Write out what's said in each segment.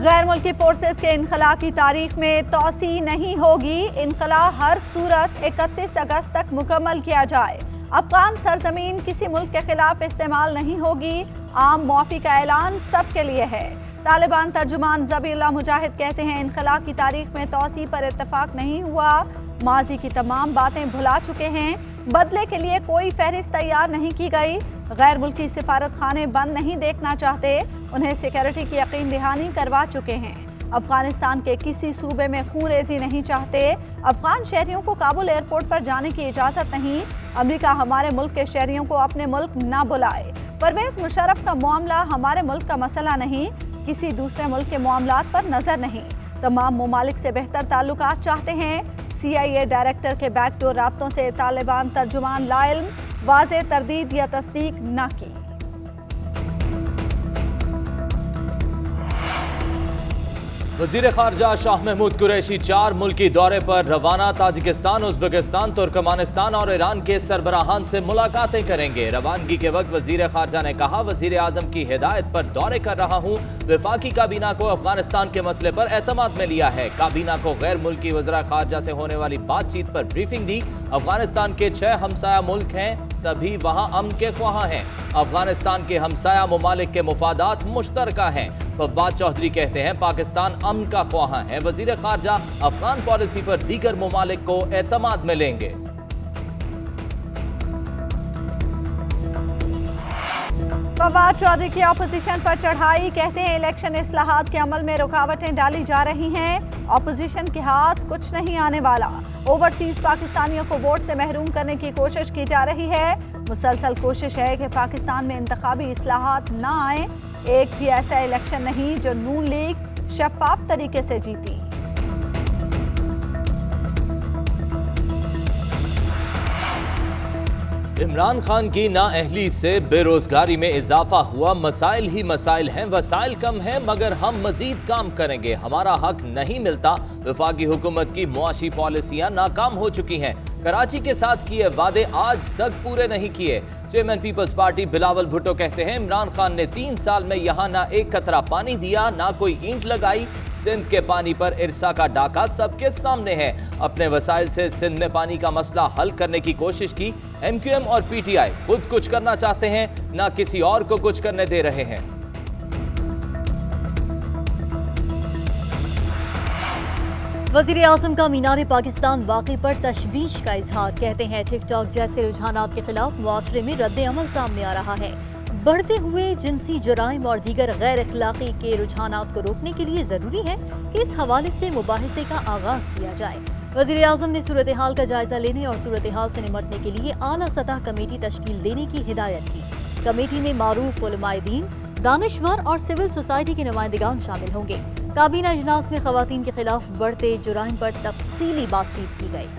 गैर मुल्की फोर्सेस के इनखला की तारीख में तोसी नहीं होगी। इनखला हर सूरत 31 अगस्त तक मुकम्मल किया जाए। अफगान सरजमीन किसी मुल्क के खिलाफ इस्तेमाल नहीं होगी। आम मुआफी का ऐलान सबके लिए है। तालिबान तर्जुमान ज़बीउल्लाह मुजाहिद कहते हैं इनखला की तारीख में तोसी पर इत्तफाक नहीं हुआ। माजी की तमाम बातें भुला चुके हैं। बदले के लिए कोई फहरिस्त तैयार नहीं की गई। गैर मुल्की सिफारत खाने बंद नहीं देखना चाहते। उन्हें सिक्योरिटी की यकीन दहानी करवा चुके हैं। अफगानिस्तान के किसी सूबे में खून रेजी नहीं चाहते। अफगान शहरियों को काबुल एयरपोर्ट पर जाने की इजाज़त नहीं। अमेरिका हमारे मुल्क के शहरियों को अपने मुल्क न बुलाए। परवेज मुशर्रफ का मामला हमारे मुल्क का मसला नहीं, किसी दूसरे मुल्क के मामलात पर नजर नहीं। तमाम ममालिक से बेहतर ताल्लुकात चाहते हैं। CIA डायरेक्टर के बैकडोर राब्तों से तालिबान तर्जुमान लाइल्म, वाज़े तरदीद या तस्दीक न की। वज़ीर ख़ारजा शाह महमूद कुरैशी 4 मुल्की दौरे पर रवाना। ताजिकिस्तान, उज़्बेकिस्तान, तुर्कमानिस्तान और ईरान के सरबराहान से मुलाकातें करेंगे। रवानगी के वक्त वज़ीर ख़ारजा ने कहा, वज़ीर आज़म की हिदायत पर दौरे कर रहा हूँ। वफाकी काबीना को अफगानिस्तान के मसले पर एतमाद में लिया है। काबीना को गैर मुल्की वज़ीर ख़ारजा से होने वाली बातचीत पर ब्रीफिंग दी। अफगानिस्तान के 6 हमसाया मुल्क हैं, सभी वहाँ अमन के ख्वाह हैं। अफगानिस्तान के हमसाया ममालिक के मुफादात मुश्तरका हैं। फवाद चौधरी कहते हैं पाकिस्तान अमन का ख्वाह है। वज़ीर ख़ारजा अफगान पॉलिसी पर दीगर ममालिक को एतमाद में लेंगे। फवाद चौधरी की अपोजिशन पर चढ़ाई, कहते हैं इलेक्शन इस्लाहात के अमल में रुकावटें डाली जा रही हैं। अपोजिशन के हाथ कुछ नहीं आने वाला। ओवरसीज पाकिस्तानियों को वोट से महरूम करने की कोशिश की जा रही है। मुसलसल कोशिश है कि पाकिस्तान में इंतखाबी इस्लाहात न आए। एक भी ऐसा इलेक्शन नहीं जो नून लीग शफाफ तरीके से जीती। इमरान खान की नाअहली से बेरोजगारी में इजाफा हुआ। मसाइल ही मसाइल हैं, वसाइल कम हैं, मगर हम मजीद काम करेंगे, हमारा हक नहीं मिलता। वफाकी हुकूमत की मुआशी पॉलिसियां नाकाम हो चुकी हैं। कराची के साथ किए वादे आज तक पूरे नहीं किए। Chairman peoples party Bilawal Bhutto कहते हैं इमरान खान ने 3 साल में यहाँ ना एक कतरा पानी दिया, ना कोई ईंट लगाई। सिंध के पानी पर इरसा का डाका सबके सामने है। अपने वसाइल से सिंध में पानी का मसला हल करने की कोशिश की। MQM और PTI खुद कुछ करना चाहते हैं, ना किसी और को कुछ करने दे रहे हैं। वज़ीर आज़म का मीनार पाकिस्तान वाक़े पर तशवीश का इजहार, कहते हैं टिकटॉक जैसे रुझानात के खिलाफ मुआशरे में रद्द अमल सामने आ रहा है। बढ़ते हुए जिनसी जुराइम और दीगर गैर अखलाकी के रुझानात को रोकने के लिए जरूरी है कि इस हवाले से मुबाहिसे का आगाज किया जाए। वज़ीर आज़म ने सूरत हाल का जायजा लेने और सूरत हाल से निमटने के लिए आला सतह कमेटी तश्कील देने की हिदायत की। कमेटी में मारूफ उलमाए दीन, दानिश्वर और सिविल सोसाइटी के नुमाइंदगान शामिल होंगे। काबीना इजलास में खवातीन के खिलाफ बढ़ते जुराइम पर तफसीली बातचीत की गई।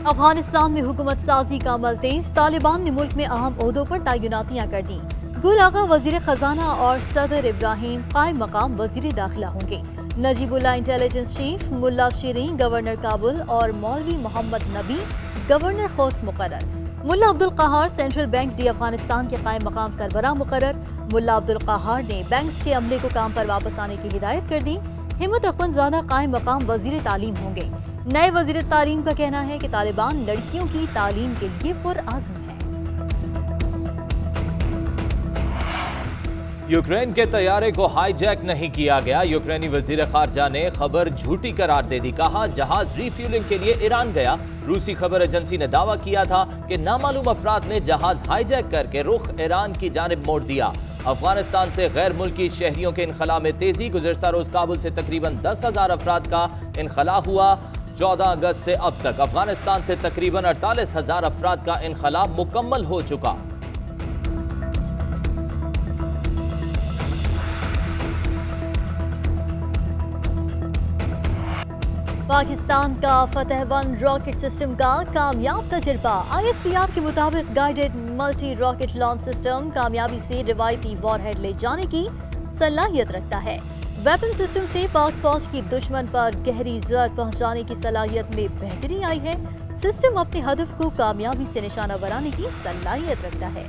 अफगानिस्तान में हुकूमत साजी का अमल तेज। तालिबान ने मुल्क में अहम ओहदों पर तैनातियां कर दी। गुल आगा वजीर खजाना और सदर इब्राहिम कायम मकाम वजीर दाखिला होंगे। नजीबुल्लाह इंटेलिजेंस चीफ, मुल्ला शीरीन गवर्नर काबुल और मौलवी मोहम्मद नबी गवर्नर खोस्त मुकर्रर। मुल्ला अब्दुल कहार सेंट्रल बैंक डी अफगानिस्तान के कायम मकाम सरबराह मुकर्रर। मुल्ला अब्दुल कहार ने बैंक के अमले को काम पर वापस आने की हिदायत कर दी। हिम्मत अख्वंज़ादा कायम मकाम वजीर तालीम होंगे। नए वजीर तालीम का कहना है कि तालिबान लड़कियों की तालीम के लिए पुरअज़्म है। यूक्रेन के तैयारे को हाईजैक नहीं किया गया। यूक्रेनी वजीर खारजा ने खबर झूठी करार दे दी। कहा जहाज रिफ्यूलिंग के लिए ईरान गया। रूसी खबर एजेंसी ने दावा किया था कि नामालूम अफराद ने जहाज हाईजैक करके रुख ईरान की जानिब मोड़ दिया। अफगानिस्तान से गैर मुल्की शहरियों के इनखला में तेजी। गुज़श्ता रोज काबुल से तकरीबन 10,000 अफराद का इनखला हुआ। 14 अगस्त से अब तक अफगानिस्तान से तकरीबन 48,000 अफराद का इनखला मुकम्मल हो चुका। पाकिस्तान का फतह 1 रॉकेट सिस्टम का कामयाब तजुर्बा। ISPR के मुताबिक guided multi rocket launch system कामयाबी से रिवायती वॉरहेड ले जाने की सलाहियत रखता है। वेपन सिस्टम से पाक फौज की दुश्मन पर गहरी जर पहुंचाने की सलाहियत में बेहतरी आई है। सिस्टम अपने हदफ को कामयाबी से निशाना बनाने की सलाहियत रखता है।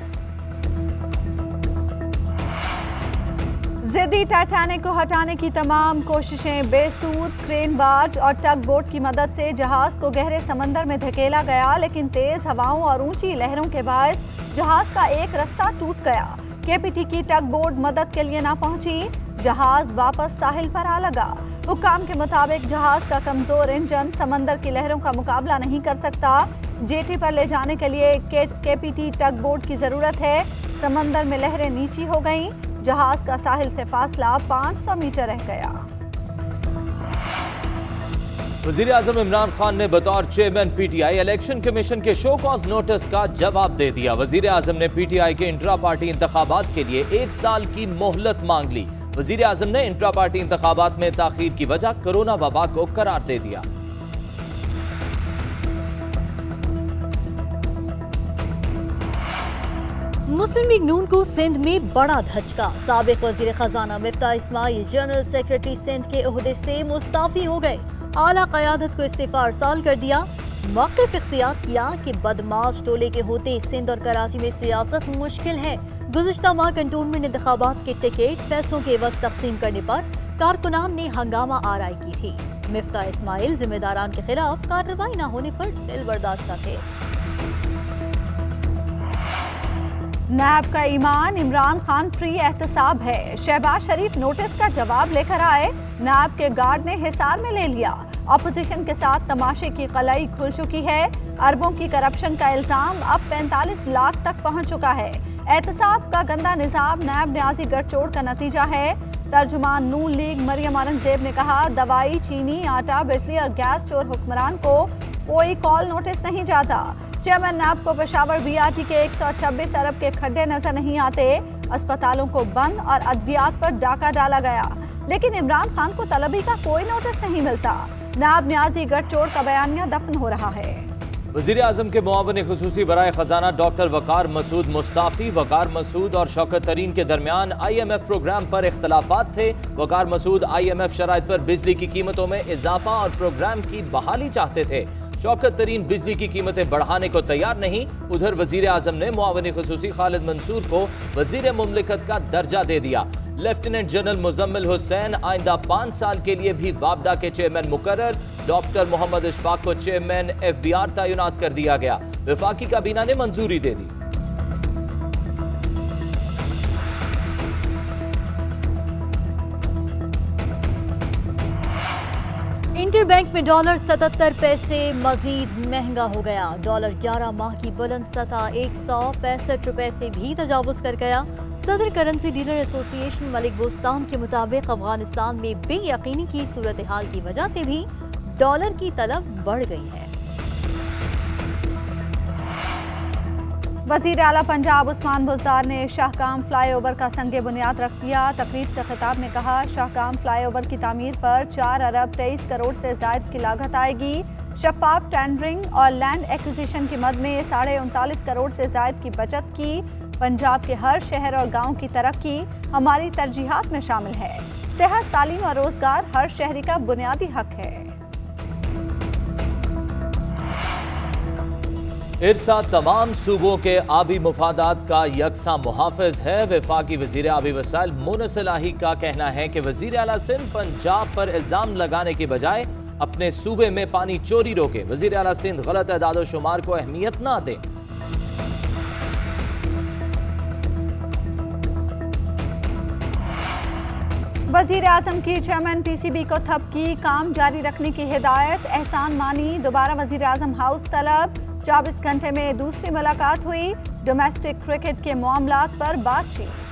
जिद्दी टाइटैनिक को हटाने की तमाम कोशिशें बेसूद। क्रेन बार्ज और टग बोट की मदद से जहाज को गहरे समंदर में धकेला गया, लेकिन तेज हवाओं और ऊंची लहरों के बायस जहाज का एक रस्सा टूट गया। केपीटी की टग बोट मदद के लिए ना पहुंची, जहाज वापस साहिल पर आ लगा। हुक्काम के मुताबिक जहाज का कमजोर इंजन समंदर की लहरों का मुकाबला नहीं कर सकता। जेटी पर ले जाने के लिए केपीटी टग बोट की जरूरत है। समंदर में लहरें नीची हो गईं, जहाज का साहिल से फासला 500 मीटर रह गया। वज़ीर आज़म इमरान खान ने बतौर चेयरमैन पीटीआई इलेक्शन कमीशन के शो कॉज नोटिस का जवाब दे दिया। वज़ीर आज़म ने पीटीआई के इंट्रा पार्टी इंतखाबात के लिए 1 साल की मोहलत मांग ली। वज़ीर आज़म ने इंट्रा पार्टी इंतखाबात में ताखीर की वजह कोरोना वबा को करार दे दिया। मुस्लिम लीग नून को सिंध में बड़ा धचका। साबिक वजीर खजाना मिफ्ता इस्माइल जनरल सेक्रेटरी सिंध के ओहदे से मुस्ताफी हो गए। आला क़यादत को इस्तीफा अरसाल कर दिया। मौक़िफ़ इख्तियार किया कि बदमाश टोले के होते सिंध और कराची में सियासत मुश्किल है। गुज़िश्ता माह कंटोनमेंट इंतखाबात के टिकट पैसों के एवज़ तकसीम करने पर कारकुनान ने हंगामा आराई की थी। मिफ्ता इस्माइल जिम्मेदारान के खिलाफ कार्रवाई न होने पर दिल बर्दाश्त थे। नैब का ईमान इमरान खान प्री एहतसाब है। शहबाज शरीफ नोटिस का जवाब लेकर आए, नैब के गार्ड ने हिसार में ले लिया। अपोजिशन के साथ तमाशे की कलाई खुल चुकी है। अरबों की करप्शन का इल्जाम अब 45 लाख तक पहुंच चुका है। एहतसाब का गंदा निजाम नैब न्याजी गठजोड़ का नतीजा है। तर्जुमान नून लीग मरियम औरंगजेब ने कहा, दवाई, चीनी, आटा, बिजली और गैस चोर हुक्मरान को कोई कॉल नोटिस नहीं जाता। चेयरमैन नैब को पेशावर बीआरटी के 126 अरब के खड्डे नजर नहीं आते। अस्पतालों को बंद और अद्वियात पर डाका डाला गया, लेकिन इमरान खान को तलबी का कोई नोटिस नहीं मिलता। नैब न्याजी गठजोड़ का बयानिया दफन हो रहा है। वज़ीर आज़म के मुआविन खुसूसी बराए खजाना डॉक्टर वकार मसूद मुस्ताफी। वकार मसूद और शौकत तरीन के दरमियान IMF प्रोग्राम पर इख्तलाफात थे। वकार मसूद IMF शराइत पर बिजली की कीमतों में इजाफा और प्रोग्राम की बहाली चाहते थे। शौकत तरीन बिजली की कीमतें बढ़ाने को तैयार नहीं। उधर वज़ीर आज़म ने मुआविन खुसूसी खालिद मंसूर को वज़ीर मुमलिकत का दर्जा दे दिया। लेफ्टिनेंट जनरल मुजम्मिल हुसैन आइंदा 5 साल के लिए भी वापडा के चेयरमैन मुकर्रर। डॉक्टर मोहम्मद इशफाक को चेयरमैन FBR तैनात कर दिया गया। वफाकी काबीना ने मंजूरी दे दी। इंटरबैंक में डॉलर 77 पैसे मजीद महंगा हो गया। डॉलर 11 माह की बुलंद सतह 165 रुपए से भी तजावुज कर गया। सदर currency dealer association Malik Bostan के मुताबिक अफगानिस्तान में बेयकीनी की सूरत हाल की वजह से भी डॉलर की तलब बढ़ गई है। वज़ीर आला पंजाब उस्मान बुज़दार ने शाहकाम फ्लाईओवर का संगे बुनियाद रख दिया। तकरीब से खिताब में कहा, शाहकाम फ्लाईओवर की तामीर पर 4 अरब 23 करोड़ से ज़ायद की लागत आएगी। शफाफ टेंडरिंग और लैंड एक्विजिशन की मद में 39.5 करोड़ से ज़ायद की बचत की। पंजाब के हर शहर और गांव की तरक्की हमारी तरजीहात में शामिल है। सेहत, तालीम और रोजगार हर शहरी का बुनियादी हक है। इरसा तमाम सूबों के आबी मुफादात का यकसा मुहाफिज है। वफाकी वज़ीर आबी वसाइल मोनस इलाही का कहना है कि वज़ीर आला सिंध पंजाब पर इल्जाम लगाने के बजाय अपने सूबे में पानी चोरी रोके। वज़ीर आला सिंध गलत एदाद शुमार को अहमियत ना दें। वज़ीर आज़म की चेयरमैन PCB को थपकी, काम जारी रखने की हिदायत। एहसान मानी दोबारा वज़ीर आज़म हाउस तलब। 24 घंटे में दूसरी मुलाकात हुई। डोमेस्टिक क्रिकेट के मामलात पर बातचीत।